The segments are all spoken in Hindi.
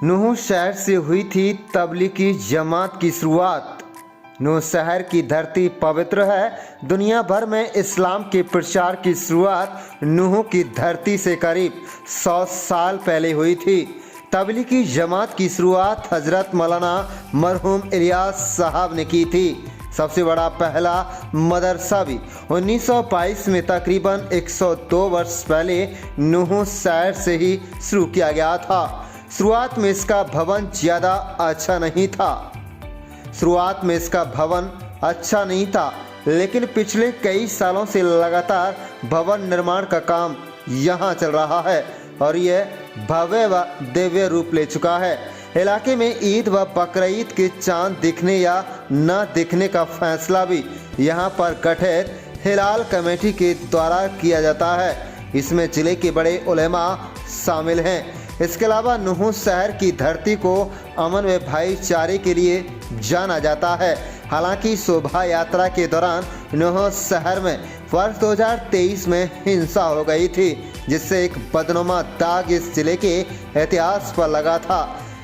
नूह शहर से हुई थी तबलीगी जमात की शुरुआत। नूह शहर की धरती पवित्र है। दुनिया भर में इस्लाम के प्रचार की शुरुआत नूह की धरती से करीब 100 साल पहले हुई थी। तबलीगी जमात की शुरुआत हजरत मौलाना मरहूम इलियास साहब ने की थी। सबसे बड़ा पहला मदरसा भी 1922 में तकरीबन 102 वर्ष पहले नूह शहर से ही शुरू किया गया था। शुरुआत में इसका भवन ज़्यादा अच्छा नहीं था, लेकिन पिछले कई सालों से लगातार भवन निर्माण का काम यहाँ चल रहा है और यह भव्य व दिव्य रूप ले चुका है। इलाके में ईद व बकरीद के चांद दिखने या न दिखने का फैसला भी यहाँ पर गठित हिलाल कमेटी के द्वारा किया जाता है। इसमें जिले के बड़े उलेमा शामिल हैं। इसके अलावा नूह शहर की धरती को अमन व भाईचारे के लिए जाना जाता है। हालांकि शोभा यात्रा के दौरान नूह शहर में वर्ष 2023 में हिंसा हो गई थी, जिससे एक बदनुमा दाग इस जिले के इतिहास पर लगा था।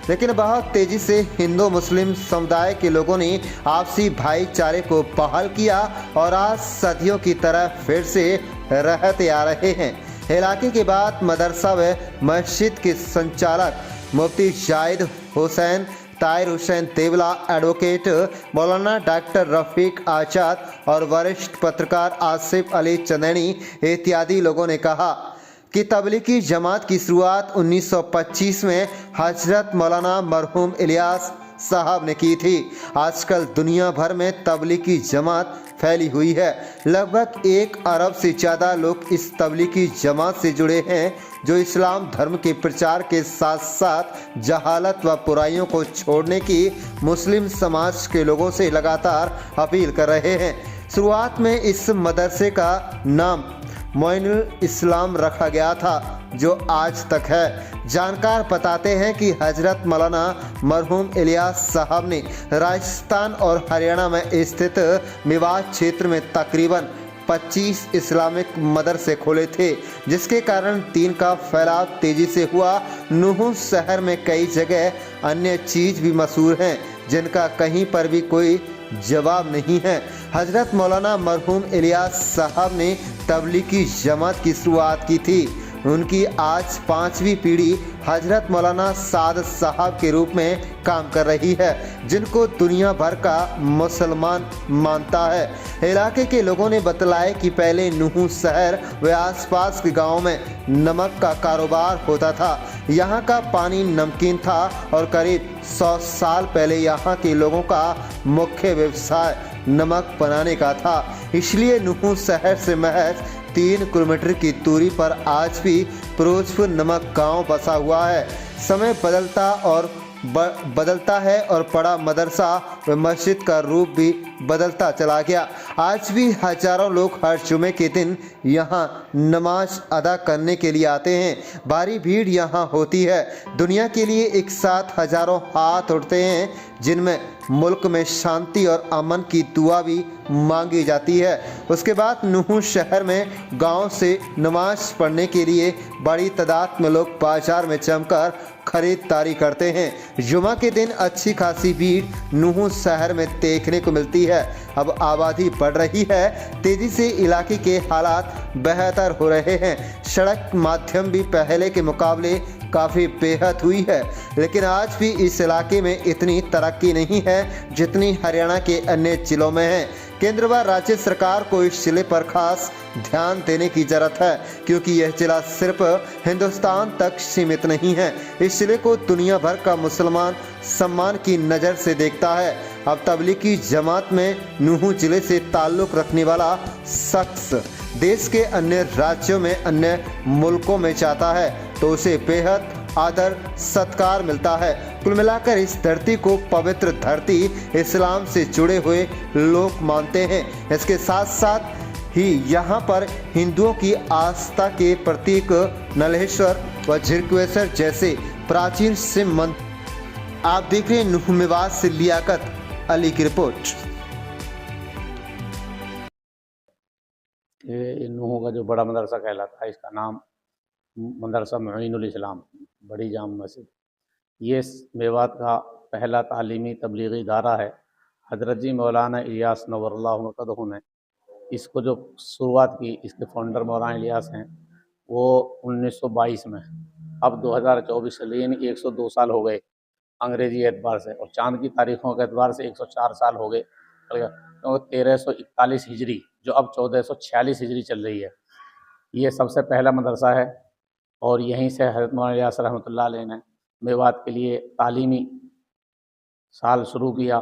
लेकिन बहुत तेजी से हिंदू मुस्लिम समुदाय के लोगों ने आपसी भाईचारे को बहाल किया और आज सदियों की तरह फिर से रहते आ रहे हैं। इलाके के बाद मदरसा व मस्जिद के संचालक मुफ्ती जाहिद हुसैन, ताहिर हुसैन देवला, एडवोकेट मौलाना डॉक्टर रफीक आजाद और वरिष्ठ पत्रकार आसिफ अली चंदेनी इत्यादि लोगों ने कहा कि तबलीगी जमात की शुरुआत 1925 में हजरत मौलाना मरहूम इलियास साहब ने की थी। आजकल दुनिया भर में तबलीगी जमात फैली हुई है। लगभग 1 अरब से ज़्यादा लोग इस तबलीगी जमात से जुड़े हैं, जो इस्लाम धर्म के प्रचार के साथ साथ जहालत व बुराइयों को छोड़ने की मुस्लिम समाज के लोगों से लगातार अपील कर रहे हैं। शुरुआत में इस मदरसे का नाम मोइनुल इस्लाम रखा गया था, जो आज तक है। जानकार बताते हैं कि हजरत मौलाना मरहूम इलियास साहब ने राजस्थान और हरियाणा में स्थित मेवात क्षेत्र में तकरीबन 25 इस्लामिक मदरसे खोले थे, जिसके कारण दीन का फैलाव तेजी से हुआ। नूह शहर में कई जगह अन्य चीज़ भी मशहूर हैं, जिनका कहीं पर भी कोई जवाब नहीं है। हजरत मौलाना मरहूम इलियास साहब ने तबलीगी जमात की शुरुआत की थी। उनकी आज 5वीं पीढ़ी हजरत मौलाना साद साहब के रूप में काम कर रही है, जिनको दुनिया भर का मुसलमान मानता है। इलाके के लोगों ने बतलाया कि पहले नूह शहर व आसपास के गांवों में नमक का कारोबार होता था। यहाँ का पानी नमकीन था और करीब 100 साल पहले यहाँ के लोगों का मुख्य व्यवसाय नमक बनाने का था। इसलिए नूह शहर से महज 3 किलोमीटर की दूरी पर आज भी फिरोजपुर नमक गांव बसा हुआ है। समय बदलता है और बड़ा मदरसा व मस्जिद का रूप भी बदलता चला गया। आज भी हजारों लोग हर जुमे के दिन यहाँ नमाज अदा करने के लिए आते हैं। भारी भीड़ यहाँ होती है। दुनिया के लिए एक साथ हजारों हाथ उठते हैं, जिनमें मुल्क में शांति और अमन की दुआ भी मांगी जाती है। उसके बाद नूह शहर में गांव से नमाज पढ़ने के लिए बड़ी तादाद में लोग बाजार में जमकर खरीदारी करते हैं। जुमा के दिन अच्छी खासी भीड़ नूह शहर में देखने को मिलती है। अब आबादी बढ़ रही है, तेजी से इलाके के हालात बेहतर हो रहे हैं। सड़क माध्यम भी पहले के मुकाबले काफ़ी बेहद हुई है, लेकिन आज भी इस इलाके में इतनी तरक्की नहीं है जितनी हरियाणा के अन्य जिलों में है। केंद्र व राज्य सरकार को इस जिले पर खास ध्यान देने की जरूरत है, क्योंकि यह जिला सिर्फ हिंदुस्तान तक सीमित नहीं है। इस जिले को दुनिया भर का मुसलमान सम्मान की नज़र से देखता है। अब तबलीगी जमात में नूह जिले से ताल्लुक़ रखने वाला शख्स देश के अन्य राज्यों में, अन्य मुल्कों में जाता है तो उसे बेहद आदर सत्कार मिलता है। कुल मिलाकर इस धरती को पवित्र धरती इस्लाम से जुड़े हुए लोग मानते हैं। इसके साथ साथ ही यहाँ पर हिंदुओं की आस्था के प्रतीक नल्हेश्वर व झिरकेश्वर जैसे प्राचीन शिव मंदिर। आप देख रहे हैं नूह मेवात से लियाकत अली की रिपोर्ट। ये नूह का जो बड़ा मदरसा कहलाता है, इसका नाम मदरसा मोइनुल इस्लाम बड़ी जाम मस्जिद, ये मेवात का पहला तालीमी तबलीगी इदारा है। हज़रत जी मौलाना इलियास नव्वरल्लाहु मरकज़हू ने इसको जो शुरुआत की, इसके फाउंडर मौलाना इलियास हैं, वो 1922 में, अब 2024 चल रही, यानी 102 साल हो गए अंग्रेजी एतबार से, और चाँद की तारीखों के एतबार से 104 साल हो गए। तो 1341 हिजरी, जो अब 1446 हिजरी चल रही है, ये सबसे पहला मदरसा है। और यहीं से हज़रत मौलाना इलियास रहमतुल्लाह अलैह ने मेवात के लिए तालीमी साल शुरू किया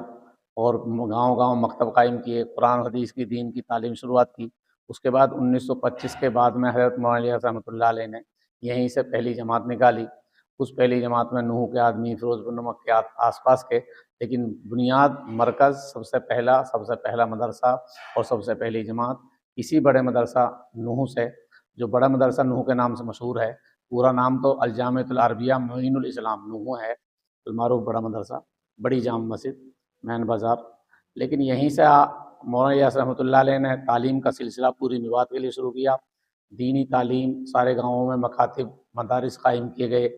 और गांव-गांव मकतब कायम किए, कुरान हदीस की दीन की तालीम शुरुआत की। उसके बाद 1925 के बाद में हज़रत मौलाना इलियास रहमतुल्लाह अलैह ने यहीं से पहली जमात निकाली। उस पहली जमात में नूह के आदमी, फिरोजपुर नमक के आसपास के, लेकिन बुनियाद मरकज़ सबसे पहला मदरसा और सबसे पहली जमात इसी बड़े मदरसा नूह से, जो बड़ा मदरसा नूह के नाम से मशहूर है। पूरा नाम तो अल जामिअतुल अरबिया मुईनुल इस्लाम नूह है, अलमारूफ बड़ा मदरसा, बड़ी जाम मस्जिद, मैन बाज़ार। लेकिन यहीं से मौलाना इलियास रहमतुल्लाह अलैह ने तालीम का सिलसिला पूरी मेवात के लिए शुरू किया। दीनी तालीम सारे गाँवों में मकातिब मदारिस कायम किए गए,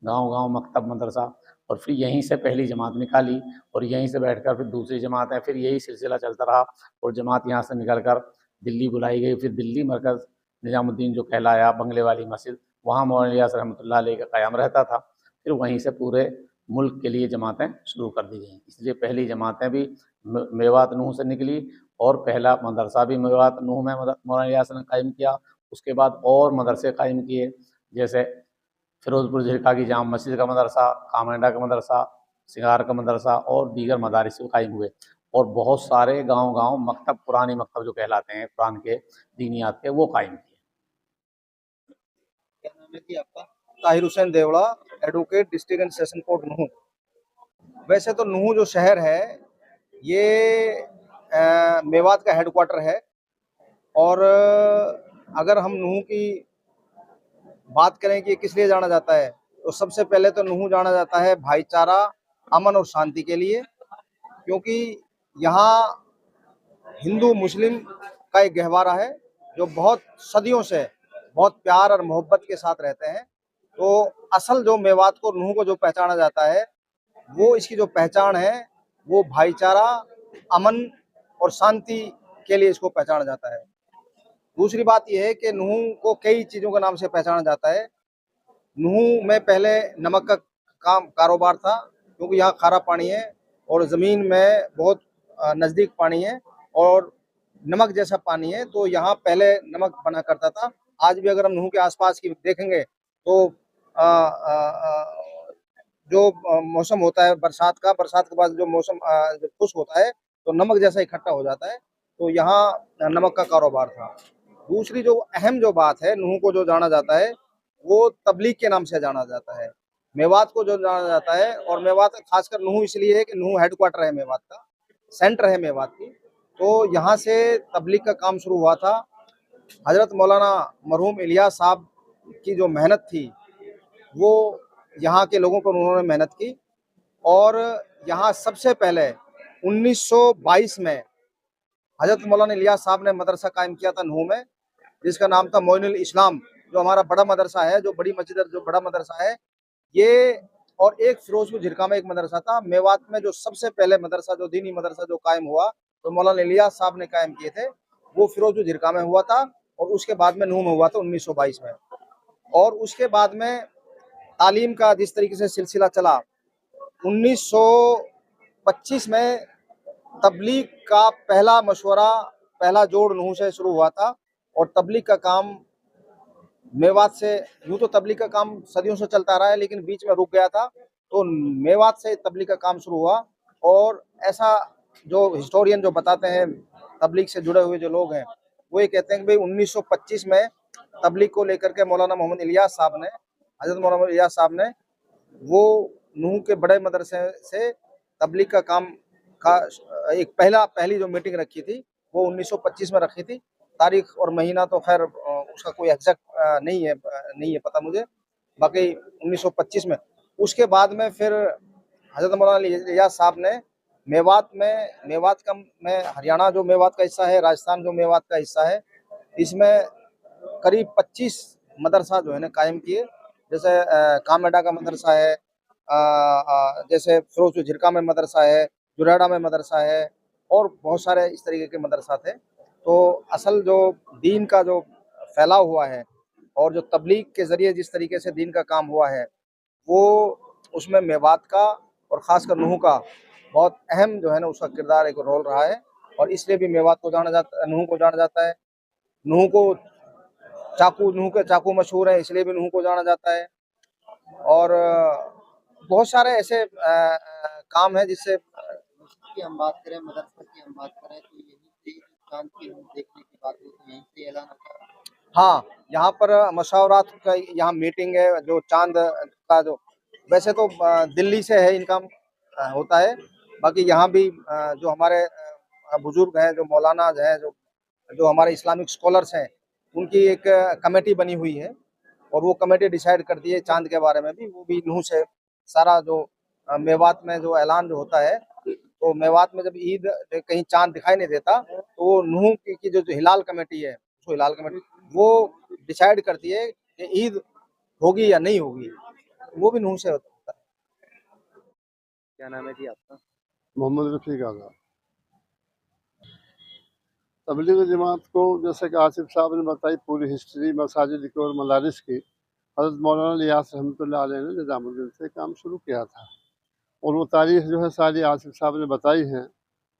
गाँव-गाँव मकतब मदरसा, और फिर यहीं से पहली जमात निकाली और यहीं से बैठकर फिर दूसरी जमात है। फिर यही सिलसिला चलता रहा और जमात यहाँ से निकल कर दिल्ली बुलाई गई। फिर दिल्ली मरकज़ निज़ामुद्दीन जो कहलाया, बंगले वाली मस्जिद, वहाँ मौलाना इलियास रहमतुल्लाह अलैह का क़याम रहता था। फिर वहीं से पूरे मुल्क के लिए जमातें शुरू कर दी गई। इसलिए पहली जमातें भी मेवात नूह से निकली और पहला मदरसा भी मेवात नूह में मौलाना इलियास ने कायम किया। उसके बाद और मदरसे कायम किए, जैसे फिरोजपुर झिरका की जाम मस्जिद का मदरसा, कामेंडा का मदरसा, सिंगार का मदरसा और दीगर मदारिस कायम हुए। और बहुत सारे गाँव-गाँव मकतब, पुरानी मकतब जो कहलाते हैं कुरान के, दीनियात के, वो कायम किए। क्या नाम है कि आपका? Tahir Hussain Devda, advocate, district and session court Nuh. वैसे तो नूह जो शहर है ये मेवात का हेडक्वार्टर है। और अगर हम नूह की बात करें कि किस लिए जाना जाता है, तो सबसे पहले तो नूह जाना जाता है भाईचारा, अमन और शांति के लिए, क्योंकि यहाँ हिंदू मुस्लिम का एक गहवारा है जो बहुत सदियों से बहुत प्यार और मोहब्बत के साथ रहते हैं। तो असल जो मेवात को, नूह को जो पहचाना जाता है, वो इसकी जो पहचान है वो भाईचारा, अमन और शांति के लिए इसको पहचाना जाता है। दूसरी बात यह है कि नूह को कई चीज़ों के नाम से पहचाना जाता है। नूह में पहले नमक का कारोबार था, क्योंकि यहाँ खारा पानी है और ज़मीन में बहुत नज़दीक पानी है और नमक जैसा पानी है, तो यहाँ पहले नमक बना करता था। आज भी अगर हम नूह के आसपास की देखेंगे तो जो मौसम होता है बरसात के बाद जो मौसम जब खुश्क होता है तो नमक जैसा इकट्ठा हो जाता है, तो यहाँ नमक का कारोबार था। दूसरी जो अहम जो बात है, नूह को जो जाना जाता है वो तबलीग के नाम से जाना जाता है। मेवात को जो जाना जाता है, और मेवात खासकर नूह इसलिए है कि नूह हेडक्वार्टर है मेवात का, सेंटर है मेवात की, तो यहाँ से तबलीग का काम शुरू हुआ था। हजरत मौलाना मरहूम इलियास साहब की जो मेहनत थी वो यहाँ के लोगों पर उन्होंने मेहनत की, और यहाँ सबसे पहले 1922 में हजरत मौलाना इलियास साहब ने मदरसा कायम किया था नूह में, जिसका नाम था मोइनुल इस्लाम, जो हमारा बड़ा मदरसा है, जो बड़ी मस्जिद, जो बड़ा मदरसा है ये। और एक फिरोजपुर झिरका में एक मदरसा था। मेवात में जो सबसे पहले मदरसा, जो दीनी मदरसा जो कायम हुआ, तो मौलाना इलियास साहब ने कायम किए थे, वो फिरोजपुर झिरका में हुआ था, और उसके बाद में नूह में हुआ था 1922 में। और उसके बाद में तालीम का जिस तरीके से सिलसिला चला, 1925 में तबलीग का पहला मशवरा, पहला जोड़ नूह से शुरू हुआ था। और तबलीग का काम मेवात से, यूँ तो तबलीग का काम सदियों से चलता रहा है, लेकिन बीच में रुक गया था, तो मेवात से तबलीग का काम शुरू हुआ। और ऐसा जो हिस्टोरियन जो बताते हैं, तबलीग से जुड़े हुए जो लोग हैं, वो ये कहते हैं कि भाई 1925 में तबलीग को लेकर के मौलाना मोहम्मद इलियास साहब ने, हजरत मौलाना इलियास साहब ने, वो नूह के बड़े मदरसे से तबलीग का काम का एक पहली जो मीटिंग रखी थी वो 1925 में रखी थी। तारीख और महीना तो खैर उसका कोई एग्जैक्ट नहीं है पता मुझे, बाकी 1925 में। उसके बाद में फिर हजरत मौलाना इलियास साहब ने मेवात का में हरियाणा जो मेवात का हिस्सा है, राजस्थान जो मेवात का हिस्सा है, इसमें करीब 25 मदरसा जो है ना कायम किए। जैसे कामेडा का मदरसा है, जैसे फिरोजपुर झिरका में मदरसा है, जुराड़ा में मदरसा है और बहुत सारे इस तरीके के मदरसा थे। तो असल जो दीन का जो फैलाव हुआ है और जो तबलीग के ज़रिए जिस तरीके से दीन का काम हुआ है, वो उसमें मेवात का और ख़ासकर नूह का बहुत अहम जो है ना उसका किरदार एक रोल रहा है। और इसलिए भी मेवात को जाना जाता नूह को जाना जाता है। नूह को नूह के चाकू मशहूर है, इसलिए भी नूह को जाना जाता है। और बहुत सारे ऐसे काम है जिससे की हम बात करें, मदरसा की हम बात करें, तो यही से चांद की हम देखने की बात हुई तो यहीं से ऐलान होता है। हाँ, यहाँ पर मशावरात का यहाँ मीटिंग है जो चांद का जो वैसे तो दिल्ली से है इनका होता है। बाकी यहाँ भी जो हमारे बुजुर्ग हैं, जो मौलाना हैं, जो जो हमारे इस्लामिक स्कॉलर्स हैं, उनकी एक कमेटी बनी हुई है और वो कमेटी डिसाइड करती है चांद के बारे में भी। वो भी नूह से सारा जो मेवात में जो ऐलान जो होता है, तो मेवात में जब ईद कहीं चांद दिखाई नहीं देता तो वो नूह की जो हिलाल कमेटी है, उसको हिलाल कमेटी वो डिसाइड करती है कि ईद होगी या नहीं होगी। वो भी नूह से होता है। क्या नाम है जी आपका? मोहम्मद रफ़ीक आज़ाद। तबलीग जमात को जैसे कि आसिफ साहब ने बताई पूरी हिस्ट्री मसाजिद की और मदारिस की, हज़रत मौलाना इलियास रहमतुल्लाह अलैह ने निज़ामुद्दीन से काम शुरू किया था और वो तारीख़ जो है सारी आसिफ साहब ने बताई हैं।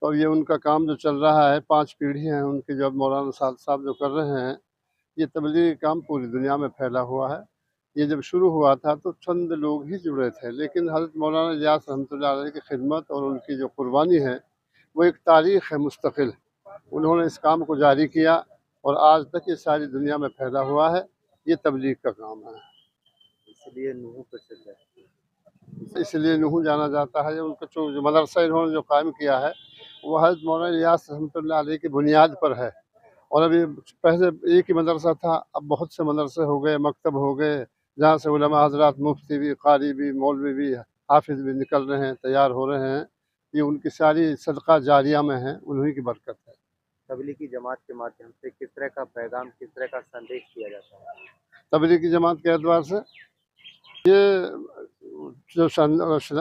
तो ये उनका काम जो चल रहा है, 5 पीढ़ी हैं उनकी, जो अब मौलाना साद साहब जो कर रहे हैं, ये तबलीगी काम पूरी दुनिया में फैला हुआ है। ये जब शुरू हुआ था तो चंद लोग ही जुड़े थे, लेकिन हज़रत मौलाना इलियास रहमतुल्लाह अलैह की खिदमत और उनकी जो कुर्बानी है वो एक तारीख़ है मुस्तकिल। उन्होंने इस काम को जारी किया और आज तक ये सारी दुनिया में फैला हुआ है। ये तबलीग का काम है, इसलिए नूह प्रसिद्ध है। इसलिए नूह जाना जाता है। उनका जो मदरसा इन्होंने जो कायम किया है वो हज़रत मौलाना इलियास रहमतुल्लाह अलैह की बुनियाद पर है। और अभी पहले एक ही मदरसा था, अब बहुत से मदरसे हो गए, मकतब हो गए, जहाँ से उलमा हज़रात मुफ्ती भी, क़ारी भी, मौलवी भी, हाफिज़ भी निकल रहे हैं, तैयार हो रहे हैं। ये उनकी सारी सदका जारिया में है, उन्हीं की बरकत है। तबलीगी जमात के माध्यम से किस तरह का पैगाम, किस तरह का संदेश दिया जाता है? तबलीगी जमात के एतबार से ये जो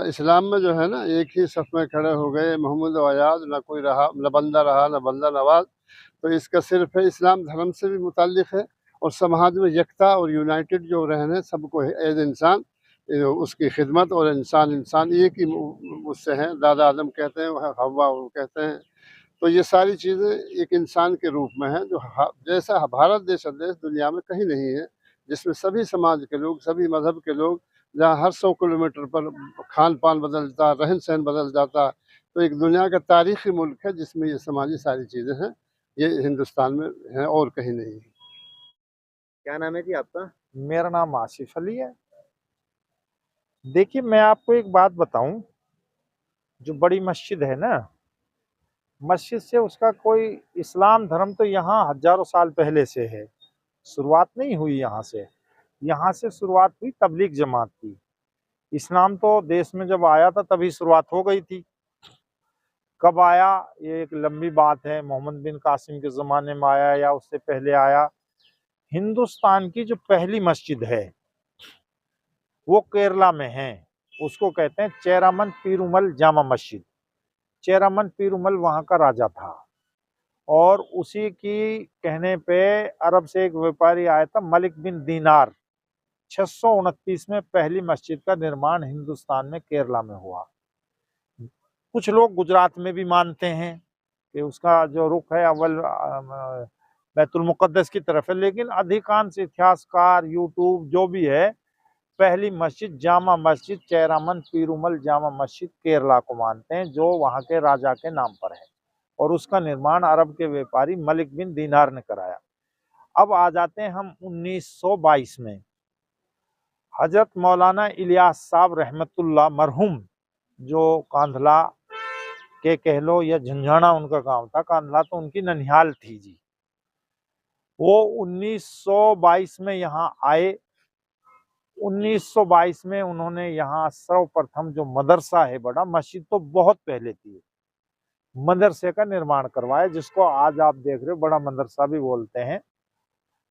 इस्लाम में जो है ना, एक ही सफ़ में खड़े हो गए, मोहम्मद अयाद, ना कोई रहा, न बंदा रहा, न बंदा नवाज। तो इसका सिर्फ है इस्लाम धर्म से भी मुताल्लिक़ है और समाज में यकता और यूनाइटेड जो रहने सबको एज इंसान उसकी खिदमत और इंसान इंसान एक ही उससे हैं। दादा आदम कहते हैं, हव्वा वो कहते हैं। तो ये सारी चीज़ें एक इंसान के रूप में हैं जो जैसा भारत देश दुनिया में कहीं नहीं है, जिसमें सभी समाज के लोग, सभी मज़हब के लोग, जहाँ हर 100 किलोमीटर पर खान पान बदलता, रहन सहन बदल जाता। तो एक दुनिया का तारीख़ी मुल्क है जिसमें ये समाजी सारी चीज़ें हैं। ये हिंदुस्तान में है और कहीं नहीं है। क्या नाम है जी आपका? मेरा नाम आसिफ अली है। देखिए, मैं आपको एक बात बताऊं, जो बड़ी मस्जिद है ना, मस्जिद से उसका कोई इस्लाम धर्म तो यहाँ हजारों साल पहले से है। शुरुआत नहीं हुई यहाँ से शुरुआत हुई तबलीग जमात की। इस्लाम तो देश में जब आया था तभी शुरुआत हो गई थी। कब आया ये एक लंबी बात है, मोहम्मद बिन कासिम के ज़माने में आया या उससे पहले आया। हिंदुस्तान की जो पहली मस्जिद है वो केरला में है, उसको कहते हैं चेरामन पीरूमल जामा मस्जिद। चेरामन पीरूमल वहाँ का राजा था और उसी की कहने पे अरब से एक व्यापारी आया था, मलिक बिन दीनार। 629 में पहली मस्जिद का निर्माण हिंदुस्तान में केरला में हुआ। कुछ लोग गुजरात में भी मानते हैं कि उसका जो रुख है अव्वल बैतुल मुक़द्दस की तरफ है, लेकिन अधिकांश इतिहासकार, यूट्यूब जो भी है, पहली मस्जिद जामा मस्जिद चेरामन पीरूमल जामा मस्जिद केरला को मानते हैं, जो वहाँ के राजा के नाम पर है और उसका निर्माण अरब के व्यापारी मलिक बिन दीनार ने कराया। अब आ जाते हैं हम 1922 में। हजरत मौलाना इलियास साहब रहमतुल्लाह मरहूम, जो कांधला के कह लो या झंझाना उनका गांव था, कांधला तो उनकी ननिहाल थी जी। वो 1922 में यहाँ आए। 1922 में उन्होंने यहाँ सर्वप्रथम जो मदरसा है बड़ा, मस्जिद तो बहुत पहले थी, मदरसे का निर्माण करवाया, जिसको आज आप देख रहे हो बड़ा मदरसा भी बोलते हैं।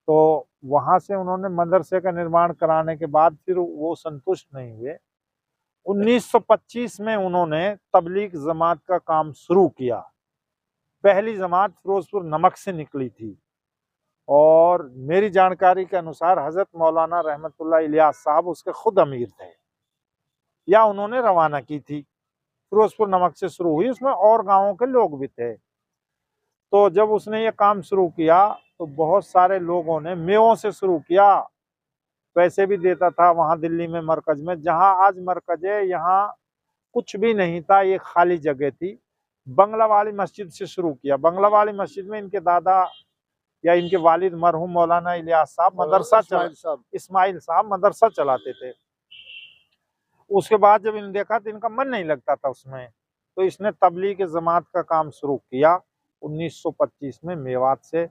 तो वहाँ से उन्होंने मदरसे का निर्माण कराने के बाद फिर वो संतुष्ट नहीं हुए। 1925 में उन्होंने तबलीग जमात का काम शुरू किया। पहली जमात फिरोजपुर नमक से निकली थी और मेरी जानकारी के अनुसार हजरत मौलाना रहमतुल्लाह इलियास साहब उसके खुद अमीर थे या उन्होंने रवाना की थी। फिरोजपुर नमक से शुरू हुई, उसमें और गांवों के लोग भी थे। तो जब उसने ये काम शुरू किया तो बहुत सारे लोगों ने मेवों से शुरू किया, पैसे भी देता था। वहां दिल्ली में मरकज में, जहां आज मरकज है, यहाँ कुछ भी नहीं था, ये खाली जगह थी। बंगला वाली मस्जिद से शुरू किया। बंगला वाली मस्जिद में इनके दादा या इनके वालिद मरहूम मौलाना इलियास साहब इस्माइल साहब मदरसा चलाते थे। उसके बाद जब इन्हें देखा तो इनका मन नहीं लगता था उसमें, तो इसने तबलीग जमात का काम शुरू किया 1925 में मेवात से।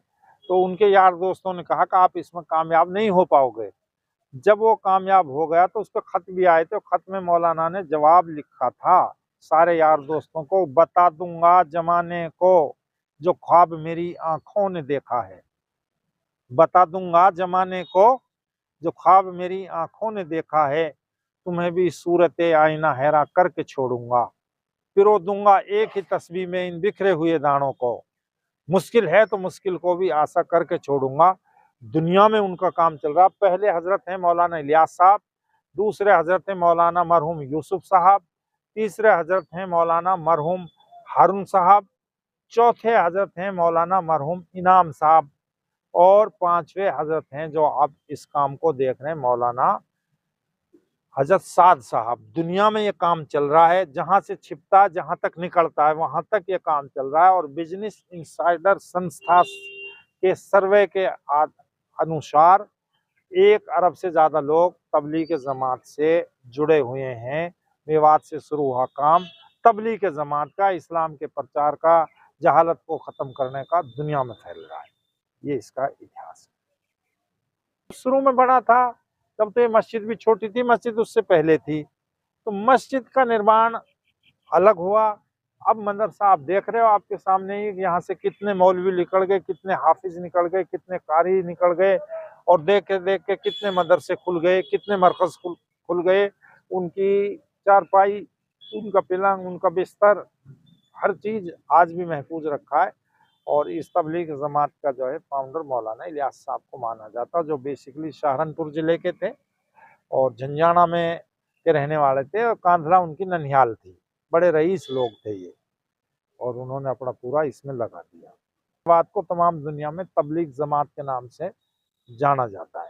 तो उनके यार दोस्तों ने कहा कि आप इसमें कामयाब नहीं हो पाओगे। जब वो कामयाब हो गया तो उस पर खत भी आए थे। खत में मौलाना ने जवाब लिखा था सारे यार दोस्तों को, बता दूंगा जमाने को जो ख्वाब मेरी आंखों ने देखा है। बता दूंगा जमाने को जो ख्वाब मेरी आंखों ने देखा है, तुम्हें भी सूरत आईना हैरा करके छोड़ूंगा। पिरो दूंगा एक ही तस्बीह में इन बिखरे हुए दानों को। मुश्किल है तो मुश्किल को भी आशा करके छोड़ूंगा। दुनिया में उनका काम चल रहा। पहले हजरत हैं मौलाना इलियास साहब, दूसरे हजरत हैं मौलाना मरहूम यूसुफ साहब, तीसरे हजरत हैं मौलाना मरहूम हारून साहब, चौथे हजरत हैं मौलाना मरहूम इनाम साहब और पांचवे हजरत हैं जो आप इस काम को देख रहे हैं मौलाना हजरत साद साहब। दुनिया में ये काम चल रहा है, जहां से छिपता जहां तक निकलता है वहां तक ये काम चल रहा है। और बिजनेस इंसाइडर संस्था के सर्वे के अनुसार 1 अरब से ज्यादा लोग तबलीग जमात से जुड़े हुए हैं। मेवात से शुरू हुआ काम तबलीग जमात का, इस्लाम के प्रचार का, जहालत को खत्म करने का दुनिया में फैल रहा है। ये इसका इतिहास है। शुरू में बड़ा था, तब तो ये मस्जिद भी छोटी थी, मस्जिद उससे पहले थी। तो मस्जिद का निर्माण अलग हुआ। अब मदरसा आप देख रहे हो आपके सामने ही, यहाँ से कितने मौलवी निकल गए, कितने हाफिज निकल गए, कितने कारी निकल गए, और देख के कितने मदरसे खुल गए, कितने मरकज खुल गए। उनकी चारपाई, उनका पलंग, उनका बिस्तर, हर चीज आज भी महफूज रखा है। और इस तबलीग जमात का जो है फाउंडर मौलाना इलियास साहब को माना जाता, जो बेसिकली सहारनपुर जिले के थे और झंझाना में के रहने वाले थे, और कांधला उनकी ननिहाल थी। बड़े रईस लोग थे ये, और उन्होंने अपना पूरा इसमें लगा दिया। बात को तमाम दुनिया में तबलीग जमात के नाम से जाना जाता है।